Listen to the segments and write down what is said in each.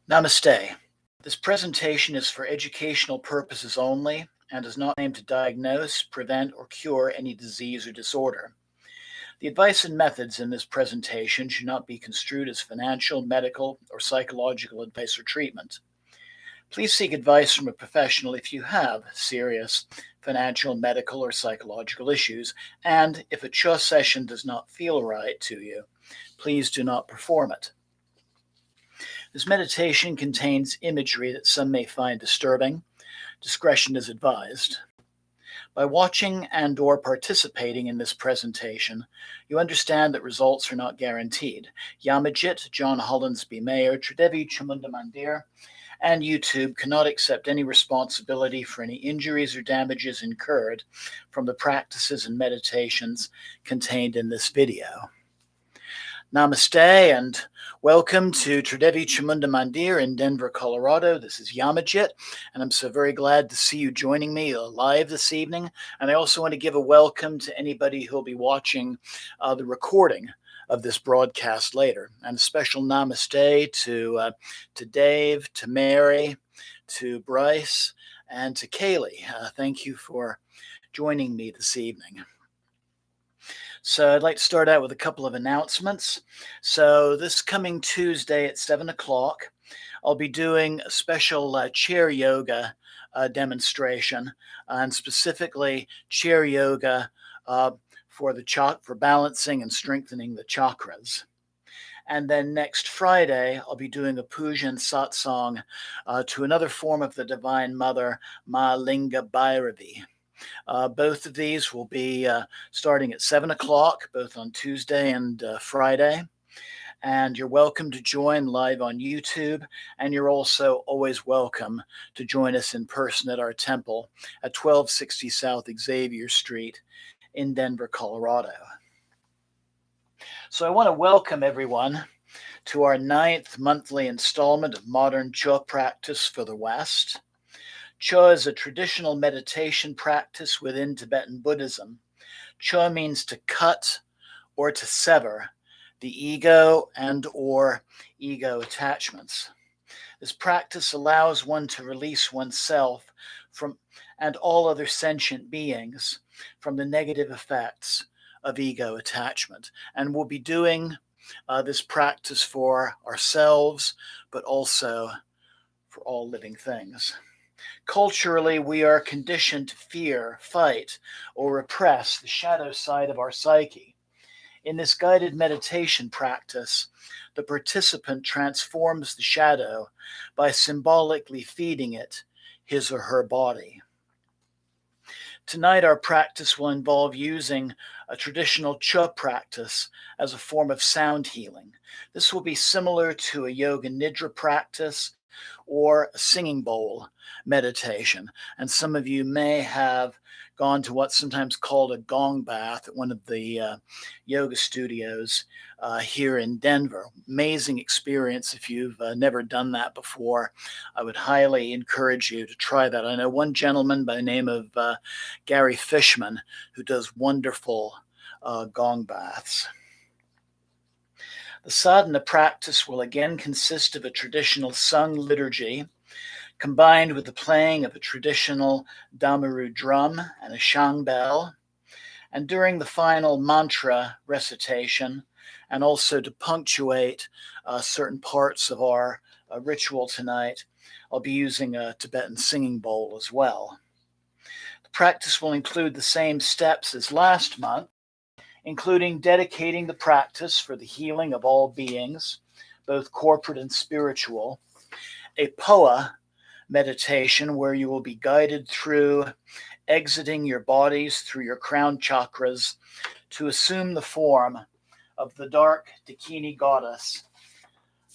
Namaste. This presentation is for educational purposes only and is not aimed to diagnose, prevent, or cure any disease or disorder. The advice and methods in this presentation should not be construed as financial, medical, or psychological advice or treatment. Please seek advice from a professional if you have serious financial, medical, or psychological issues, and if a Chod session does not feel right to you, please do not perform it. This meditation contains imagery that some may find disturbing. Discretion is advised. By watching and or participating in this presentation, you understand that results are not guaranteed. Yamajit, John Hollinsby Mayer, Tridevi Chamunda Mandir, and YouTube cannot accept any responsibility for any injuries or damages incurred from the practices and meditations contained in this video. Namaste and welcome to Tridevi Chamunda Mandir in Denver, Colorado. This is Yamajit, and I'm so very glad to see you joining me live this evening. And I also want to give a welcome to anybody who'll be watching the recording of this broadcast later. And a special namaste to Dave, to Mary, to Bryce, and to Kaylee. Thank you for joining me this evening. So I'd like to start out with a couple of announcements. So this coming Tuesday at 7 o'clock, I'll be doing a special chair yoga demonstration, and specifically chair yoga for balancing and strengthening the chakras. And then next Friday, I'll be doing a puja and satsang to another form of the Divine Mother, Ma Linga Bhairavi. Both of these will be starting at 7 o'clock, both on Tuesday and Friday. And you're welcome to join live on YouTube. And you're also always welcome to join us in person at our temple at 1260 South Xavier Street in Denver, Colorado. So I want to welcome everyone to our 9th monthly installment of Modern Chod Practice for the West. Chod is a traditional meditation practice within Tibetan Buddhism. Chod means to cut or to sever the ego and or ego attachments. This practice allows one to release oneself from and all other sentient beings from the negative effects of ego attachment. And we'll be doing this practice for ourselves, but also for all living things. Culturally, we are conditioned to fear, fight, or repress the shadow side of our psyche. In this guided meditation practice, the participant transforms the shadow by symbolically feeding it his or her body. Tonight, our practice will involve using a traditional Chod practice as a form of sound healing. This will be similar to a yoga nidra practice or a singing bowl meditation. And some of you may have gone to what's sometimes called a gong bath at one of the yoga studios here in Denver. Amazing experience. If you've never done that before, I would highly encourage you to try that. I know one gentleman by the name of Gary Fishman who does wonderful gong baths. The sadhana practice will again consist of a traditional sung liturgy combined with the playing of a traditional damaru drum and a shang bell. And during the final mantra recitation, and also to punctuate certain parts of our ritual tonight, I'll be using a Tibetan singing bowl as well. The practice will include the same steps as last month, including dedicating the practice for the healing of all beings, both corporate and spiritual, a poa meditation where you will be guided through exiting your bodies through your crown chakras to assume the form of the dark Dakini goddess,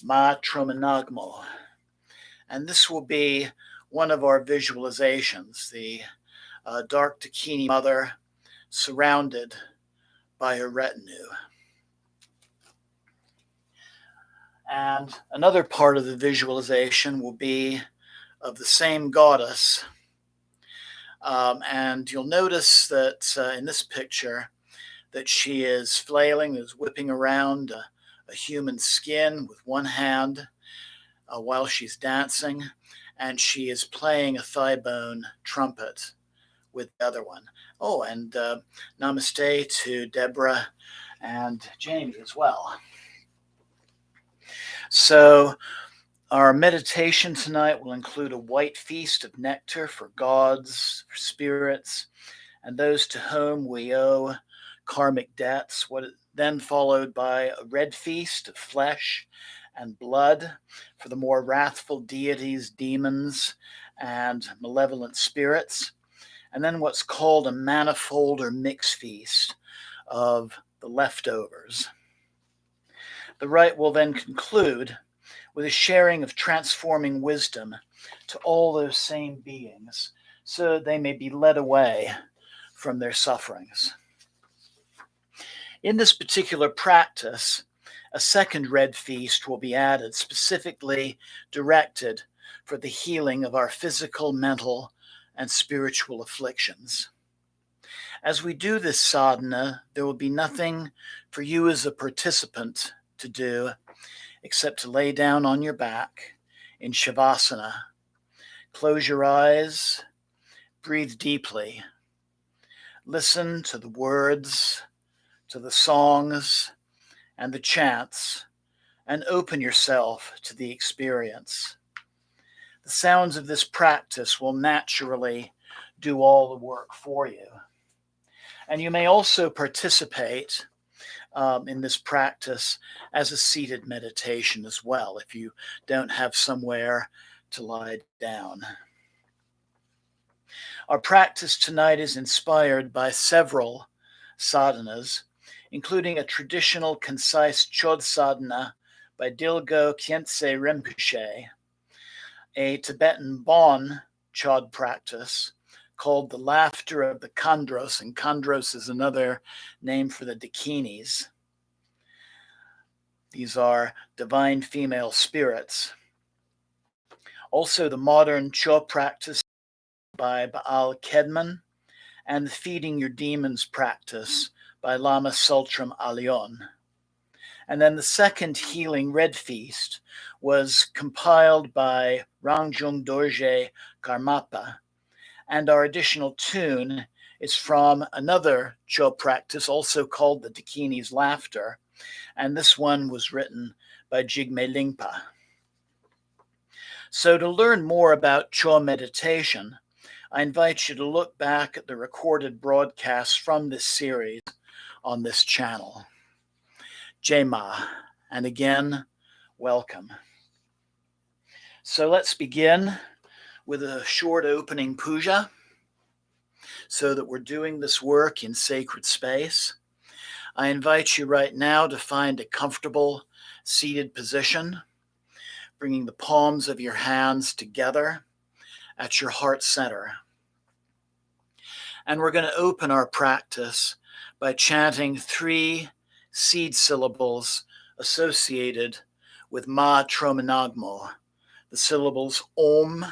Ma Troma Nagmo. And this will be one of our visualizations, the dark Dakini mother surrounded by her retinue. And another part of the visualization will be of the same goddess. And you'll notice that in this picture that she is flailing, is whipping around a human skin with one hand, while she's dancing, and she is playing a thigh bone trumpet with the other one. Oh, and namaste to Deborah and Jamie as well. So, our meditation tonight will include a white feast of nectar for gods, for spirits, and those to whom we owe karmic debts, then followed by a red feast of flesh and blood for the more wrathful deities, demons, and malevolent spirits, and then what's called a manifold or mixed feast of the leftovers. The rite will then conclude with a sharing of transforming wisdom to all those same beings so they may be led away from their sufferings. In this particular practice, a second red feast will be added, specifically directed for the healing of our physical, mental, and spiritual afflictions. As we do this sadhana, there will be nothing for you as a participant to do except to lay down on your back in Shavasana. Close your eyes, breathe deeply, listen to the words, to the songs, and the chants, and open yourself to the experience. The sounds of this practice will naturally do all the work for you. And you may also participate in this practice as a seated meditation as well, if you don't have somewhere to lie down. Our practice tonight is inspired by several sadhanas, including a traditional concise Chod sadhana by Dilgo Khyentse Rinpoche, a Tibetan Bon Chod practice called the laughter of the Khandros, and Khandros is another name for the Dakinis. These are divine female spirits. Also, the modern Cho practice by Baal Kedman, and the Feeding Your Demons practice by Lama Sultram Alyon. And then the second healing red feast was compiled by Rangjung Dorje Karmapa. And our additional tune is from another Cho practice, also called the Dakini's Laughter. And this one was written by Jigme Lingpa. So to learn more about Cho meditation, I invite you to look back at the recorded broadcasts from this series on this channel. Jai Ma, and again, welcome. So let's begin with a short opening puja so that we're doing this work in sacred space. I invite you right now to find a comfortable seated position, bringing the palms of your hands together at your heart center. And we're going to open our practice by chanting 3 seed syllables associated with Ma Troma Nagmo, the syllables Om,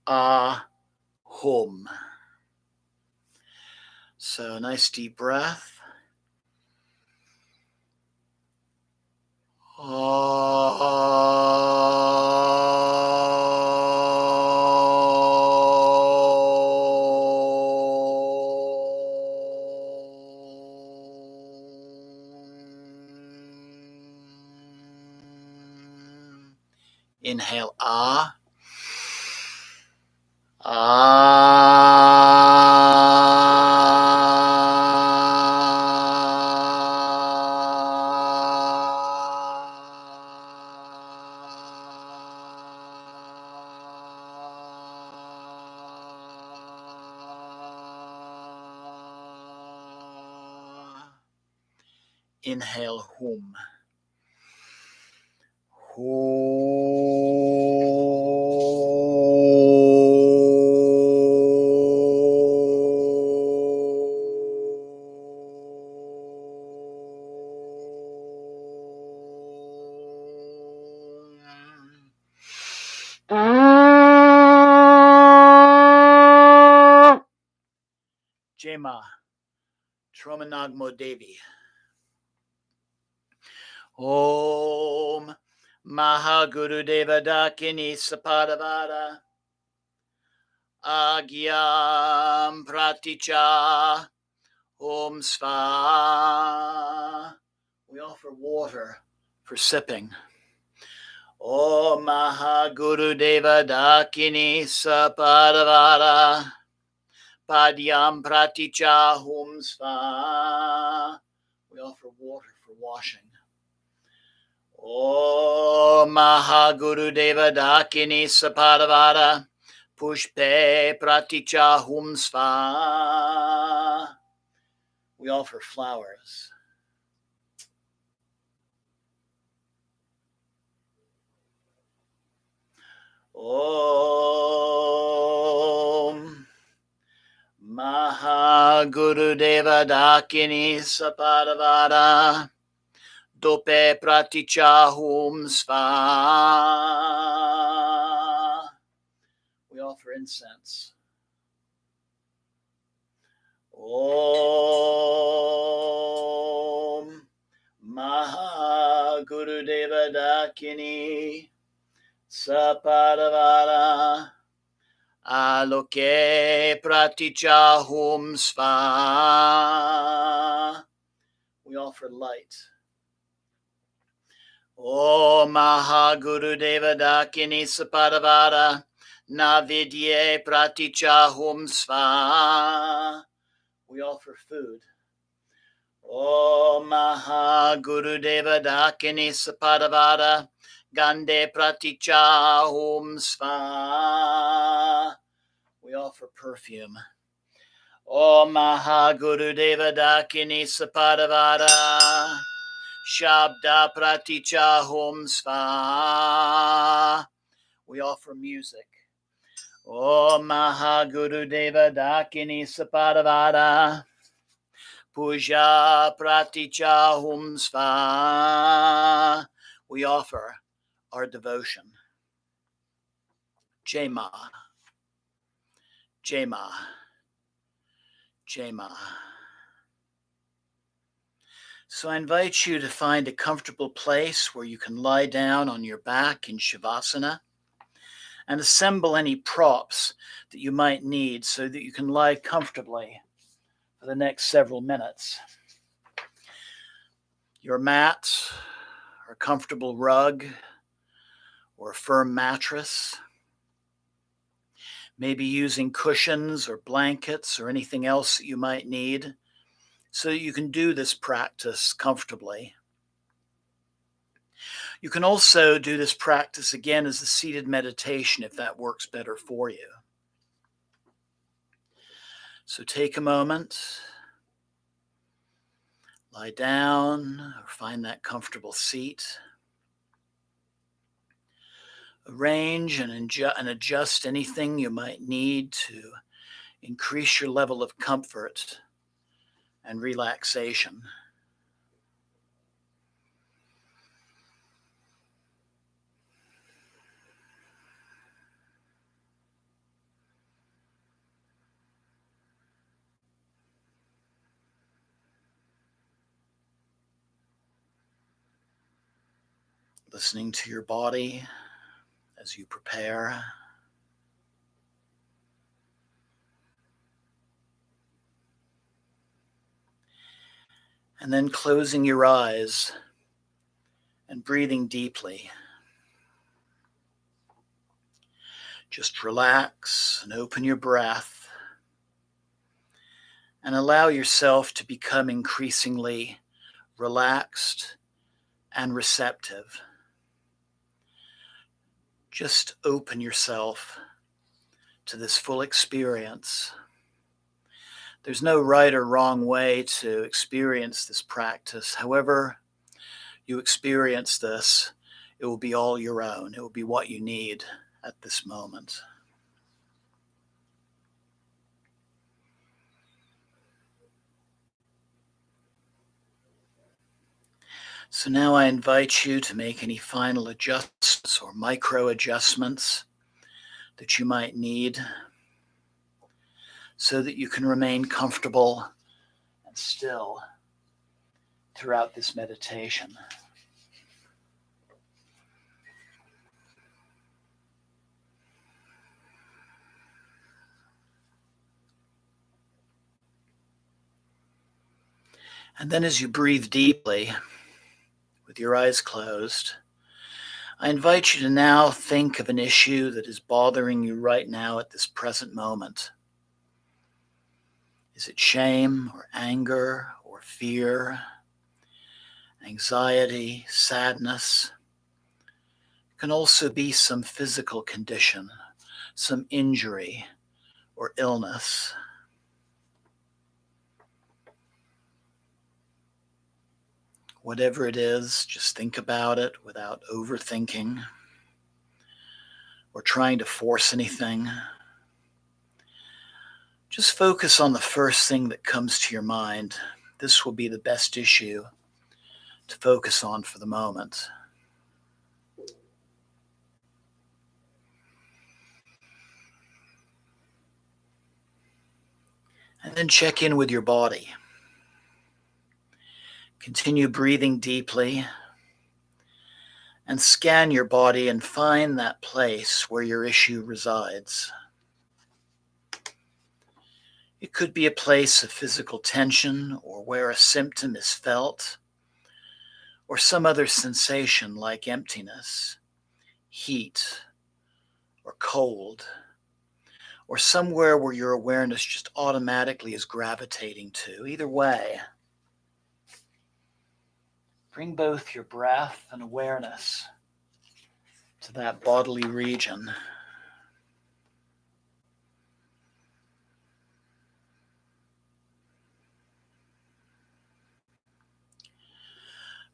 Ah, Hum. So nice deep breath. Inhale, ah. Inhale, hum. Jai Ma, Troma Nagmo Devi. Om Mahagurudeva Dakini Sapadavada Agyam Praticha Om Sva. We offer water for sipping. Om Mahagurudeva Dakini Sapadavada Padyam Praticha Om Sva. We offer water for washing. Om Mahagurudeva Dakini Sapadavada Pushpe Praticha Hum Sva. We offer flowers. Om Mahagurudeva Dakini Sapadavada Dope Praticha Hum Sva. We offer incense. Om Mahagurudeva Dakini Sapadavada Aloke Praticha Hum Sva. We offer light. Om Mahagurudeva Dakini Sapadavada Navidye Praticha Hum Sva. We offer food. Om Mahagurudeva Dakini Sapadavada Gande Praticha Hum Sva. We offer perfume. Om Mahagurudeva Dakini Sapadavada Shabda Praticha Hum Sva. We offer music. Om Mahagurudeva Dakini Sapadavada Puja Praticha Hum Sva. We offer our devotion. Jema, Jema, Jema. So I invite you to find a comfortable place where you can lie down on your back in Shavasana and assemble any props that you might need so that you can lie comfortably for the next several minutes. Your mat, or a comfortable rug, or a firm mattress. Maybe using cushions or blankets or anything else that you might need so that you can do this practice comfortably. You can also do this practice again as a seated meditation if that works better for you. So take a moment, lie down or find that comfortable seat. Arrange and adjust anything you might need to increase your level of comfort and relaxation. Listening to your body as you prepare. And then closing your eyes and breathing deeply. Just relax and open your breath and allow yourself to become increasingly relaxed and receptive. Just open yourself to this full experience. There's no right or wrong way to experience this practice. However you experience this, it will be all your own. It will be what you need at this moment. So now I invite you to make any final adjustments or micro adjustments that you might need so that you can remain comfortable and still throughout this meditation. And then as you breathe deeply, with your eyes closed, I invite you to now think of an issue that is bothering you right now at this present moment. Is it shame or anger or fear, anxiety, sadness? It can also be some physical condition, some injury or illness. Whatever it is, just think about it without overthinking or trying to force anything. Just focus on the first thing that comes to your mind. This will be the best issue to focus on for the moment. And then check in with your body. Continue breathing deeply and scan your body and find that place where your issue resides. It could be a place of physical tension or where a symptom is felt, or some other sensation like emptiness, heat, or cold, or somewhere where your awareness just automatically is gravitating to. Either way, bring both your breath and awareness to that bodily region.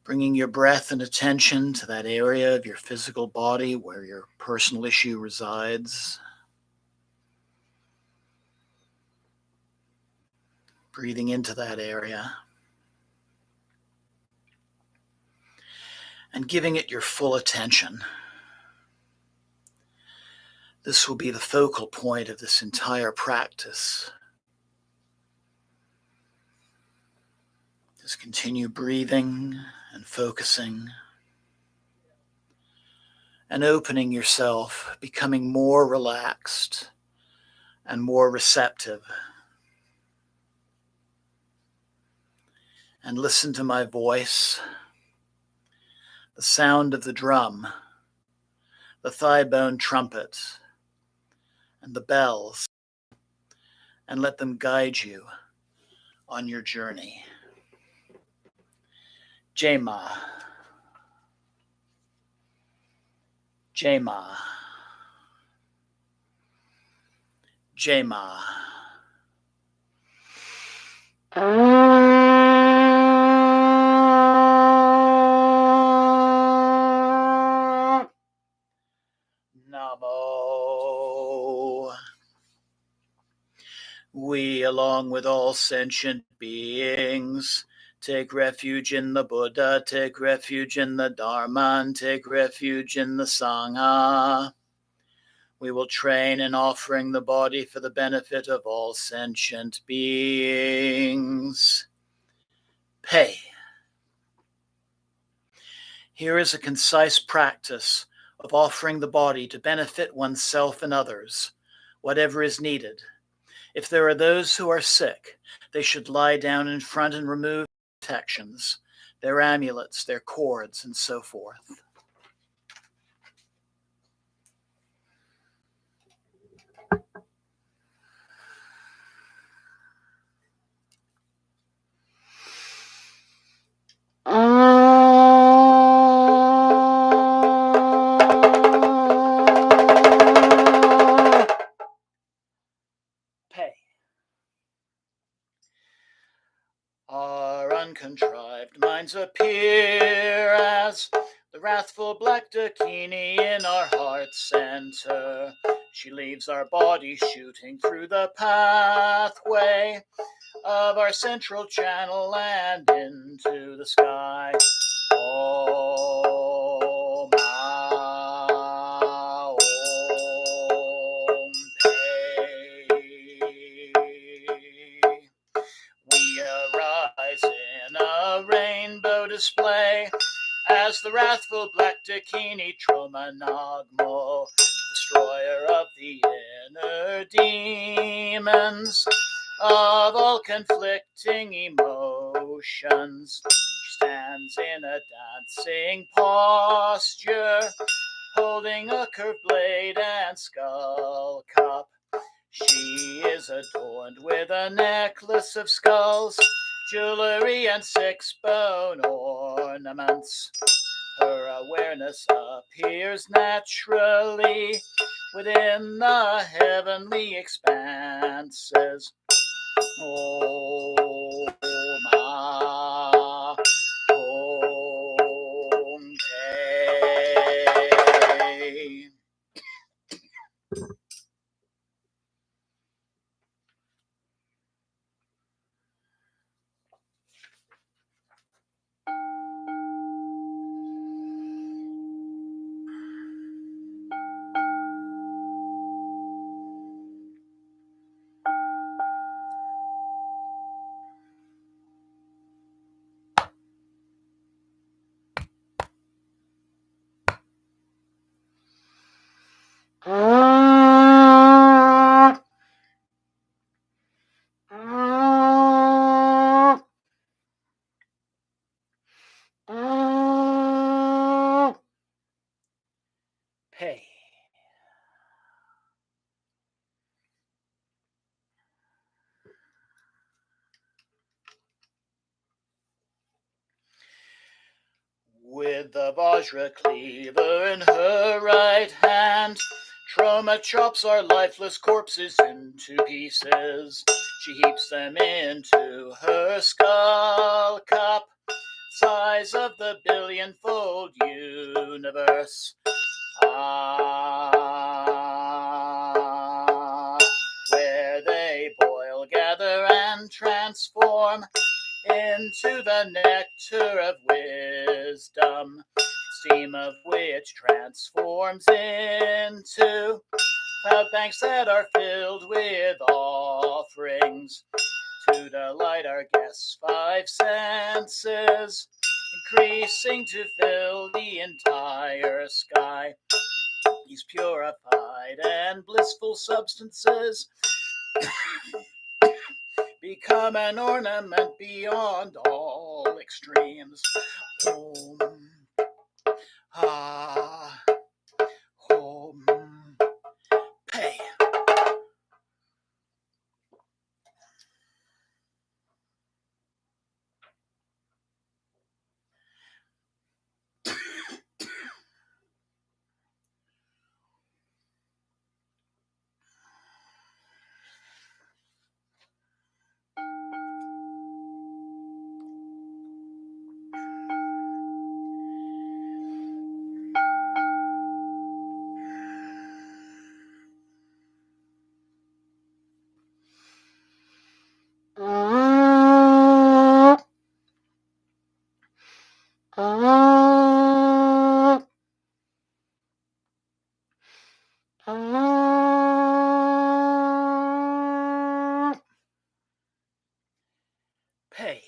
Bringing your breath and attention to that area of your physical body where your personal issue resides. Breathing into that area and giving it your full attention. This will be the focal point of this entire practice. Just continue breathing and focusing and opening yourself, becoming more relaxed and more receptive. And listen to my voice, the sound of the drum, the thigh bone trumpet, and the bells, and let them guide you on your journey. Jema, Jema, Jema. Nagmo. We, along with all sentient beings, take refuge in the Buddha, take refuge in the Dharma, and take refuge in the Sangha. We will train in offering the body for the benefit of all sentient beings. Pei. Here is a concise practice of offering the body to benefit oneself and others, whatever is needed. If there are those who are sick, they should lie down in front and remove protections, their amulets, their cords, and so forth. Pei. Our uncontrived minds appear as the wrathful black Dakini in our heart center. She leaves our body shooting through the pathway of our central channel and into the sky. Om Ah, Om Pei. We arise in a rainbow display as the wrathful black Dakini Troma Nagmo, destroyer of the inner demons of all conflicting emotions. motions. She stands in a dancing posture, holding a curved blade and skull cup. She is adorned with a necklace of skulls, jewelry, and 6-bone ornaments. Her awareness appears naturally within the heavenly expanses. Om Om Te. Pay. With the Vajra cleaver in her right hand, Troma chops our lifeless corpses into pieces. She heaps them into her skull cup, size of the billion-fold universe. Where they boil, gather, and transform into the nectar of wisdom, steam of which transforms into cloud banks that are filled with offerings to delight our guests' 5 senses, increasing to fill the entire sky. These purified and blissful substances become an ornament beyond all extremes. Om Ha Om Pay. Pay.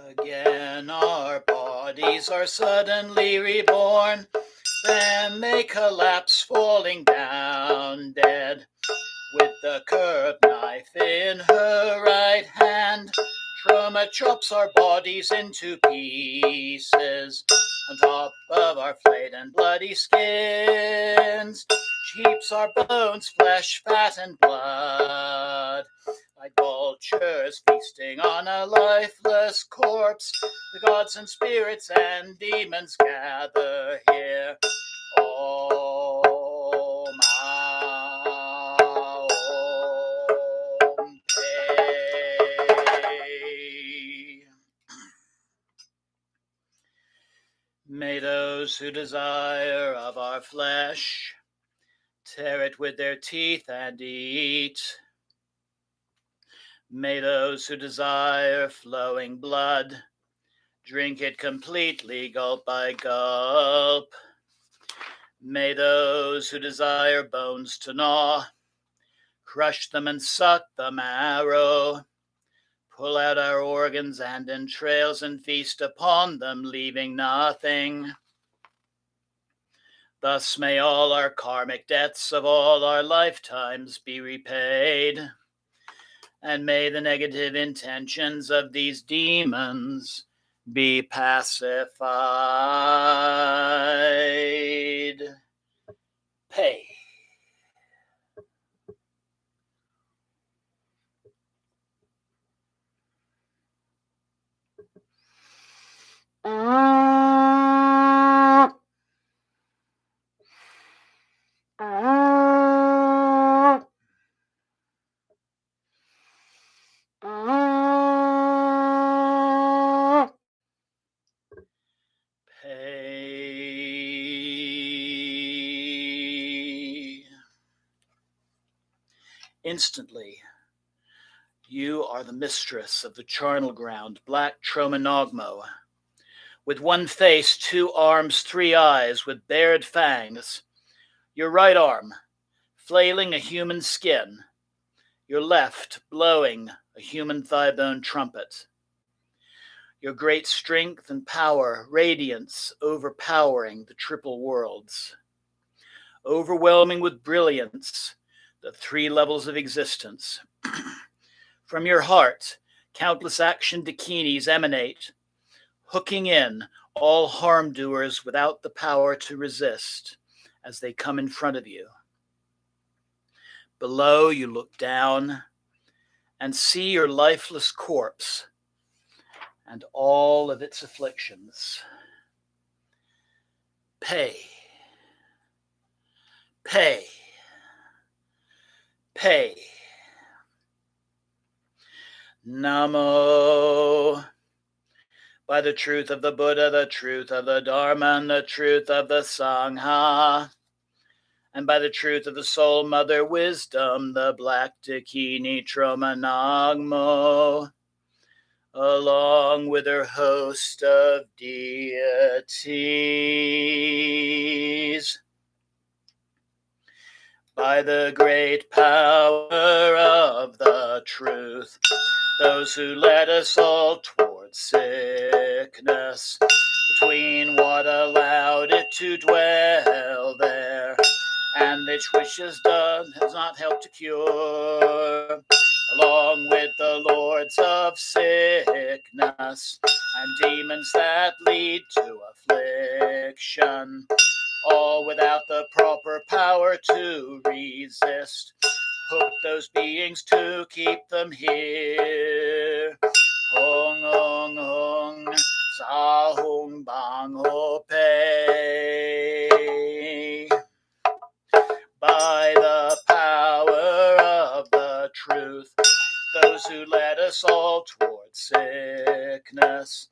Again, our bodies are suddenly reborn. Then they collapse, falling down dead. With the curved knife in her right hand, Troma chops our bodies into pieces. On top of our flayed and bloody skins, she heaps our bones, flesh, fat, and blood. Like vultures feasting on a lifeless corpse, the gods and spirits and demons gather here. Om Te. May those who desire of our flesh tear it with their teeth and eat. May those who desire flowing blood drink it completely, gulp by gulp. May those who desire bones to gnaw crush them and suck the marrow, pull out our organs and entrails and feast upon them, leaving nothing. Thus may all our karmic debts of all our lifetimes be repaid, and may the negative intentions of these demons be pacified. Pay. Pay. Instantly, you are the mistress of the charnel ground, black Troma Nagmo, with one face, 2 arms, 3 eyes, with bared fangs, your right arm flailing a human skin, your left blowing a human thigh-bone trumpet. Your great strength and power, radiance overpowering the triple worlds, overwhelming with brilliance the 3 levels of existence. From your heart, countless action dakinis emanate, hooking in all harm doers without the power to resist as they come in front of you. Below, you look down and see your lifeless corpse and all of its afflictions. Pay. Pay. Pay. Namo. By the truth of the Buddha, the truth of the Dharma, and the truth of the Sangha, and by the truth of the Soul Mother Wisdom, the Black Dakini Troma Nagmo, along with her host of deities. By the great power of the truth, those who led us all towards sickness, between what allowed it to dwell there, and which has not helped to cure, along with the lords of sickness, and demons that lead to affliction, all without the proper power to resist. Hook those beings to keep them here. Hong hong hong, sa hong bang ho pei. By the power of the truth, those who led us all towards sickness,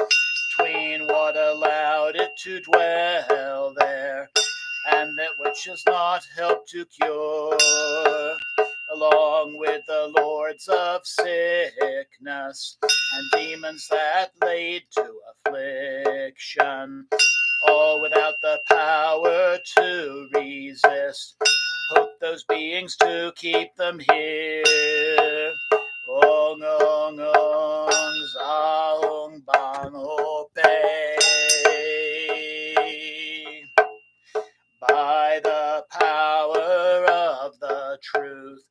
between what allowed it to dwell there, and that which has not helped to cure, along with the lords of sickness, and demons that lead to affliction, all without the power to resist. Hook those beings to keep them here. Ong ong ong, za ong bang ho pei. By the power of the truth,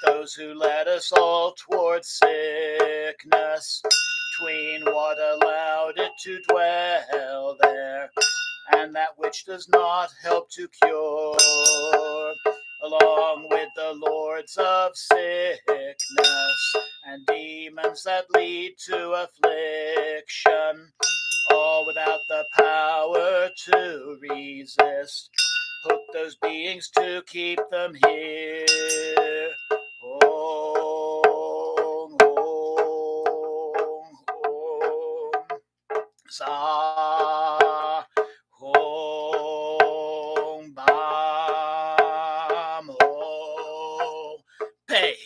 those who led us all towards sickness, between what allowed it to dwell there, and that which does not help to cure, along with the lords of sickness, and demons that lead to affliction, all without the power to resist. Hook those beings to keep them here. Om, Om, Om. Sa, Om, Bam, Ho, Pei.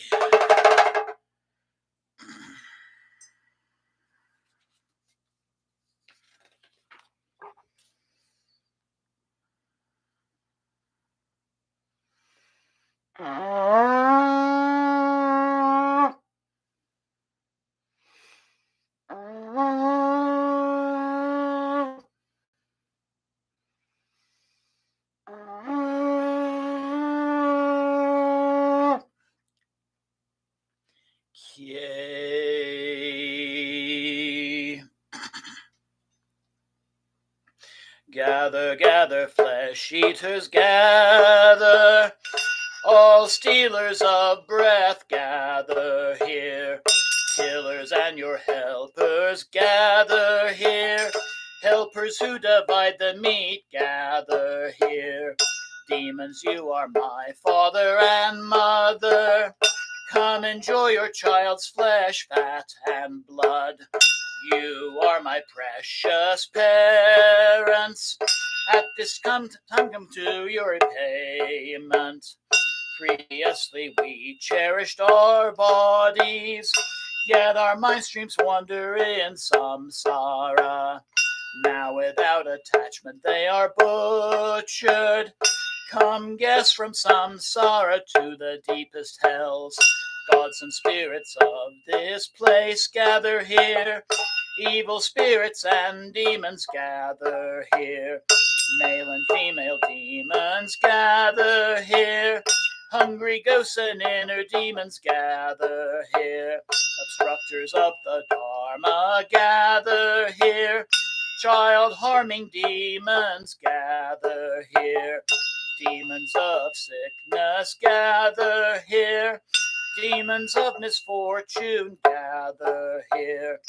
Gather, gather, flesh eaters, gather. All stealers of breath, gather here. Killers and your helpers, gather here. Helpers who divide the meat, gather here. Demons, you are my father and mother. Come enjoy your child's flesh, fat and blood. You are my precious parents. At this time come to your repayment. Previously we cherished our bodies, yet our mind streams wander in samsara. Now without attachment they are butchered. Come guests from samsara to the deepest hells. Gods and spirits of this place gather here. Evil spirits and demons gather here. Male and female demons gather here. Hungry ghosts and inner demons gather here. Obstructors of the Dharma gather here. Child-harming demons gather here. Demons of sickness gather here. Demons of misfortune gather here.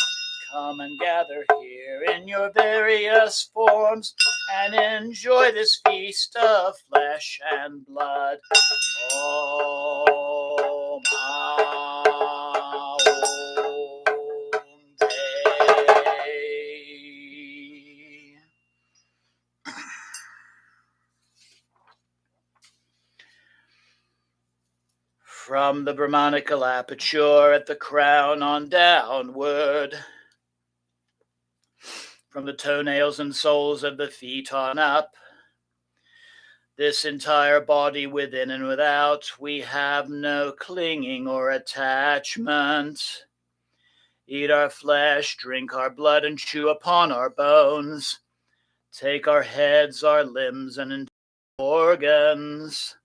Come and gather here in your various forms and enjoy this feast of flesh and blood. Om From the Brahmanical aperture at the crown on downward, from the toenails and soles of the feet on up, this entire body within and without, we have no clinging or attachment. Eat our flesh, drink our blood, and chew upon our bones. Take our heads, our limbs, and organs.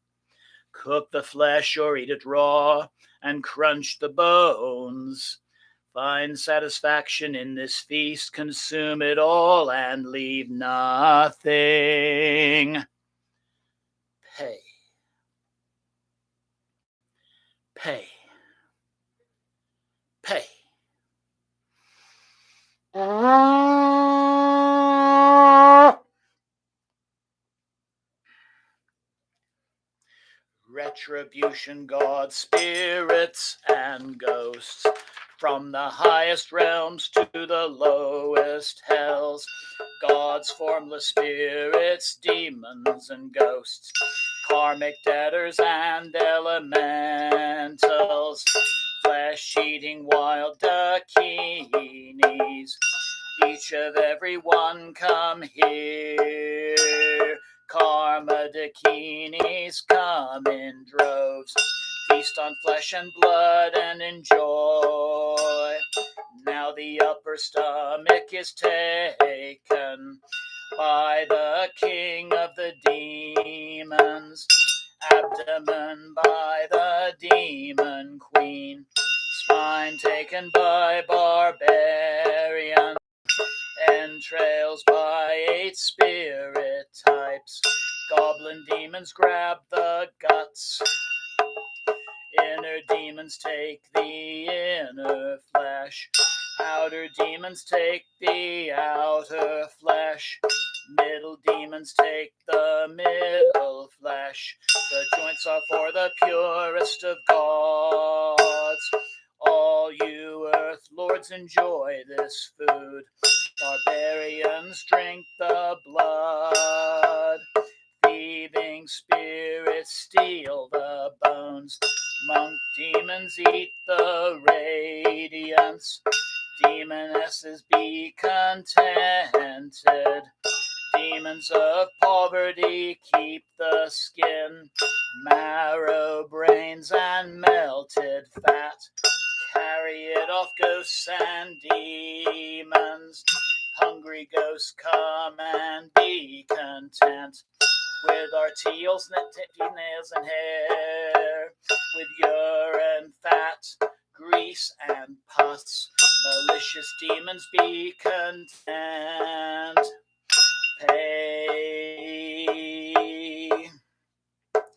Cook the flesh or eat it raw, and crunch the bones. Find satisfaction in this feast, consume it all, and leave nothing. Pay. Pay. Pay. Retribution, gods, spirits, and ghosts, from the highest realms to the lowest hells, gods, formless spirits, demons, and ghosts, karmic debtors and elementals, flesh-eating wild dakinis, each of every one come here. Karma dakinis come in droves. Feast on flesh and blood and enjoy. Now the upper stomach is taken by the king of the demons. Abdomen by the demon queen. Spine taken by barbarian. Entrails by 8 spirit types. Goblin demons grab the guts. Inner demons take the inner flesh. Outer demons take the outer flesh. Middle demons take the middle flesh. The joints are for the purest of gods. All you earth lords enjoy this food. Barbarians drink the blood. Thieving spirits steal the bones. Monk demons eat the radiance. Demonesses be contented. Demons of poverty keep the skin. Marrow, brains, and melted fat. Carry it off ghosts and demons. Hungry ghosts come and be content. With our nails and hair. With urine, fat, grease, and pus. Malicious demons be content. pay.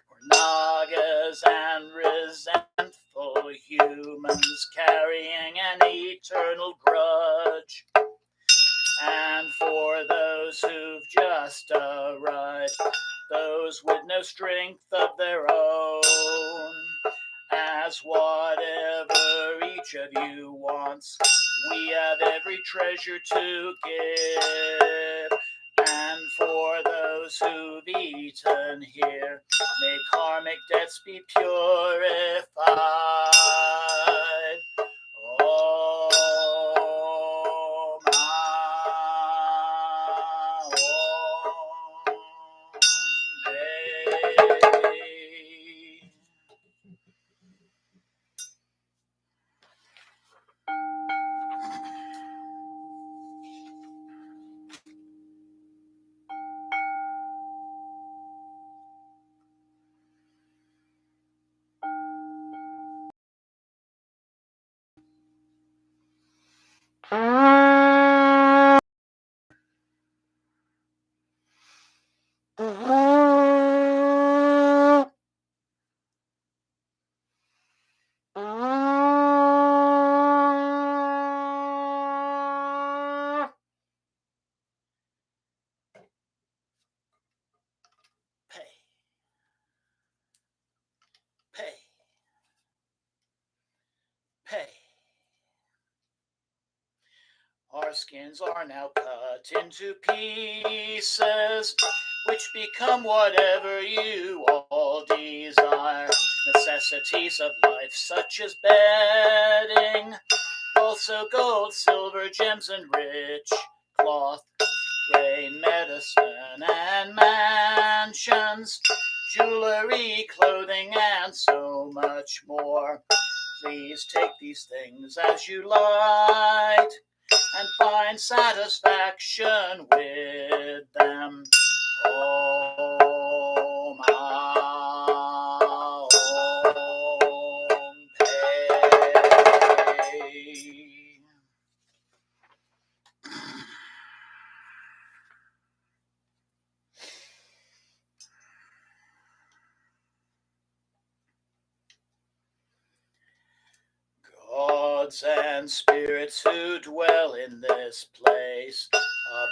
We're Nagas and resentful humans carrying an eternal grudge. And for those who've just arrived, those with no strength of their own, as whatever each of you wants, we have every treasure to give. And for those who've eaten here, may karmic debts be purified. Oh, pay. Our skins are now cut into pieces, which become whatever you all desire. Necessities of life, such as bedding, also gold, silver, gems, and rich cloth, grain, medicine, and mansions, jewelry, clothing, and so much more. Please take these things as you light and find satisfaction with them. Om Pei. Gods and spirits who dwell in this place,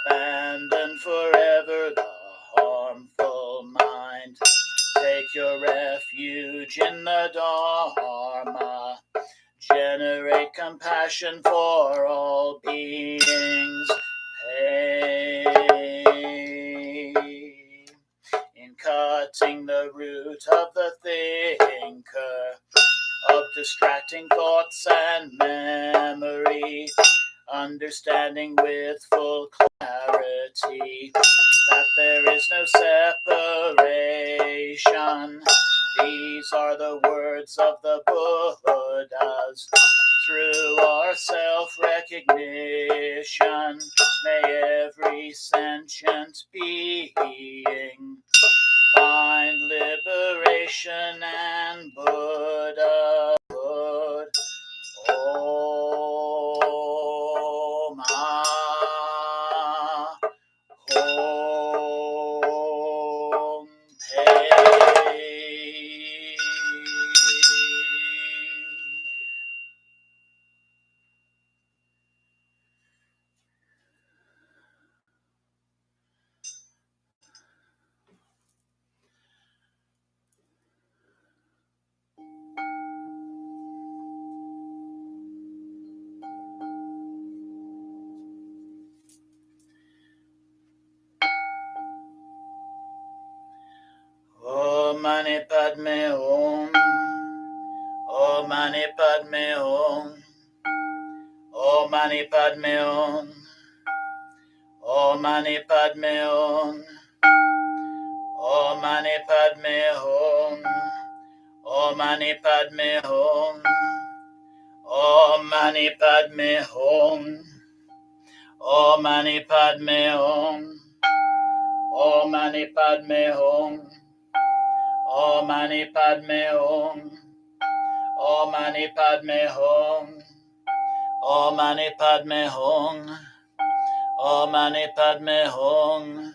abandon forever the harmful mind. Take your refuge in the Dharma. Generate compassion for all beings. Pay. In cutting the root of the thinker, of distracting thoughts and memory, understanding with full clarity that there is no separation. These are the words of the Buddhas. Through our self-recognition, may every sentient being find liberation and Buddhahood. Om Om Pei. Om Mani Padme Hum. Om Mani Padme Hum. Om Mani Padme Hum. Om Mani Padme Hum. Om Mani Padme Hum. Om Mani Padme Hum. Om Mani Padme Hum. Om Mani Padme Hum. Om Mani Padme Hum. Om Mani Padme Hum. Om Mani Padme Hum. Om Mani Padme Hum. Om Mani Padme Hum.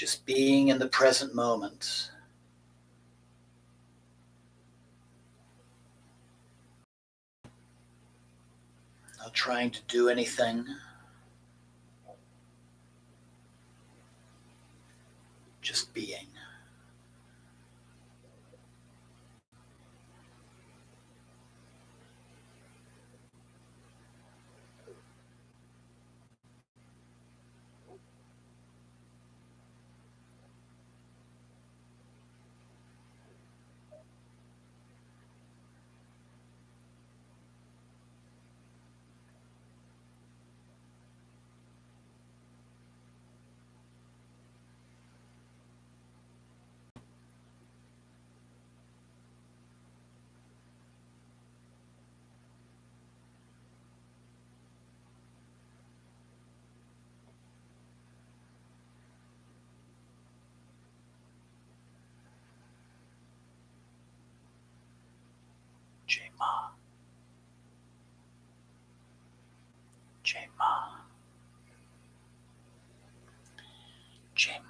just being in the present moment. Not trying to do anything, just being. Jema, Jema, Jema.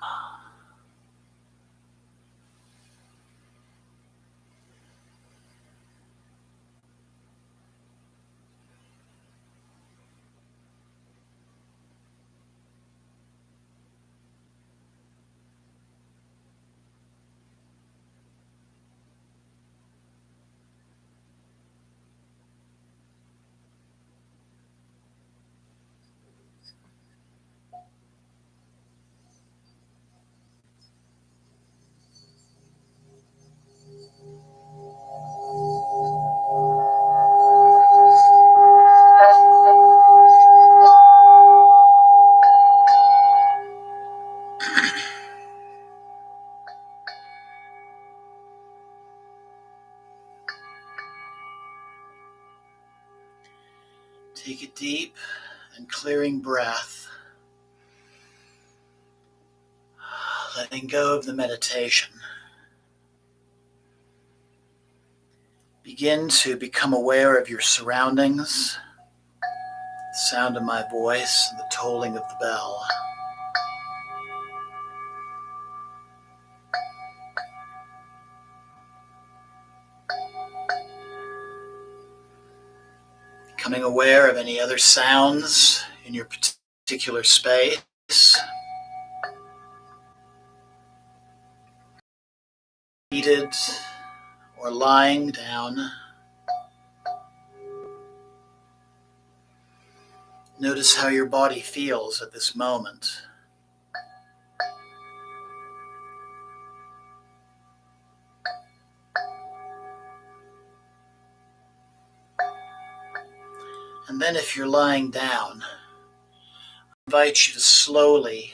Take a deep and clearing breath, letting go of the meditation. Begin to become aware of your surroundings, the sound of my voice, and the tolling of the bell. Becoming aware of any other sounds in your particular space. Seated or lying down. Notice how your body feels at this moment. And then if you're lying down, I invite you to slowly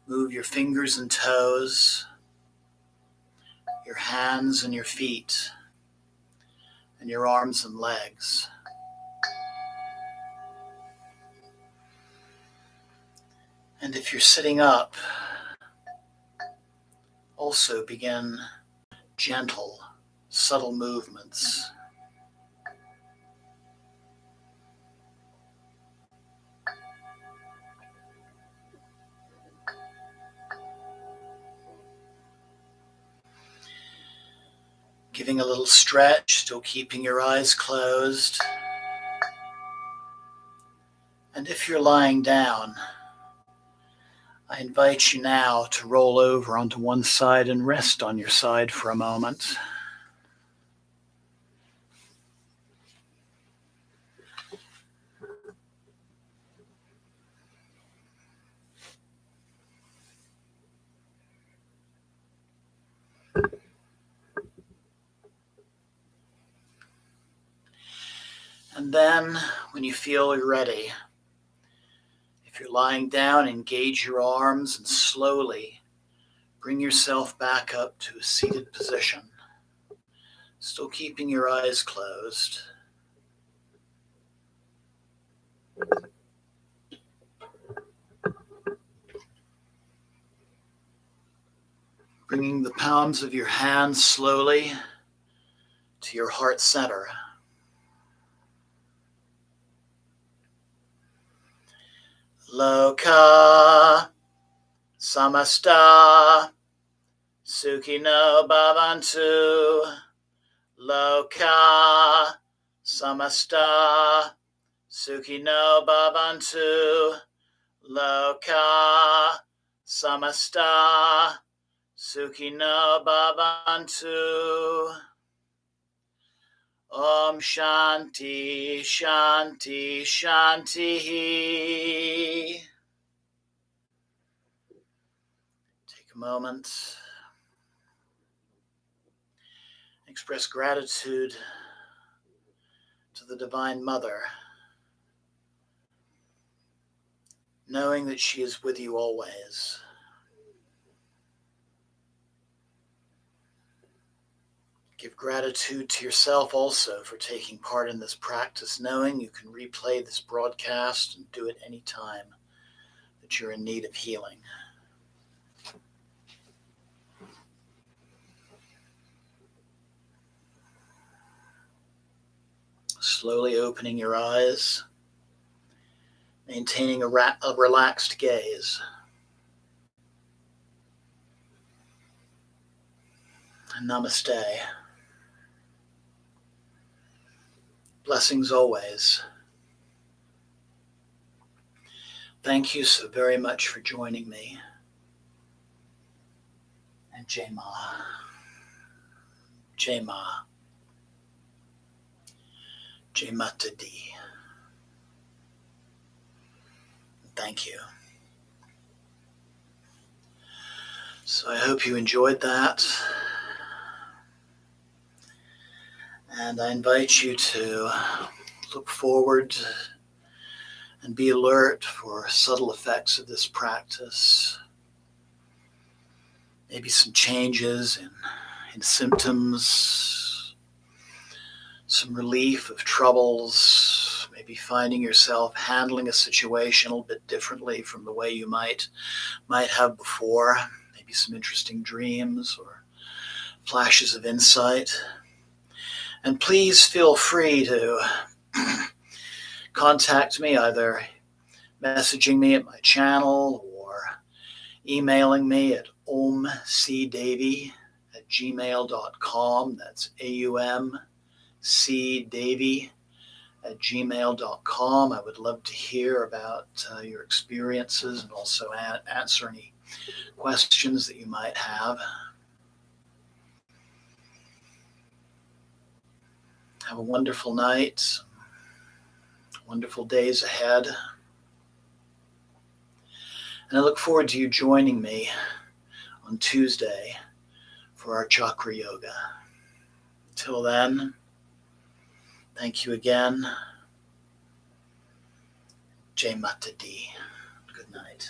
move your fingers and toes, your hands and your feet, and your arms and legs. And if you're sitting up, also begin gentle, subtle movements. Giving a little stretch, still keeping your eyes closed. And if you're lying down, I invite you now to roll over onto one side and rest on your side for a moment. And then, when you feel you're ready, if you're lying down, engage your arms and slowly bring yourself back up to a seated position, still keeping your eyes closed. Bringing the palms of your hands slowly to your heart center. Loka samasta sukhino bhavantu, loka samasta sukhino bhavantu, loka samasta sukhino bhavantu. Om Shanti, Shanti, Shanti. Take a moment. Express gratitude to the Divine Mother, knowing that she is with you always. Give gratitude to yourself also for taking part in this practice, knowing you can replay this broadcast and do it any time that you're in need of healing. Slowly opening your eyes, maintaining a relaxed gaze. And namaste. Blessings always. Thank you so very much for joining me. And Jai Ma. Jai Ma. Jai Mata Di. Thank you. So I hope you enjoyed that. And I invite you to look forward and be alert for subtle effects of this practice. Maybe some changes in symptoms, some relief of troubles, maybe finding yourself handling a situation a little bit differently from the way you might have before. Maybe some interesting dreams or flashes of insight. And please feel free to contact me, either messaging me at my channel or emailing me at omcdavy@gmail.com. That's AUMCDavy@gmail.com. I would love to hear about your experiences and also answer any questions that you might have. Have a wonderful night, wonderful days ahead. And I look forward to you joining me on Tuesday for our chakra yoga. Until then, thank you again. Jai Mata Di. Good night.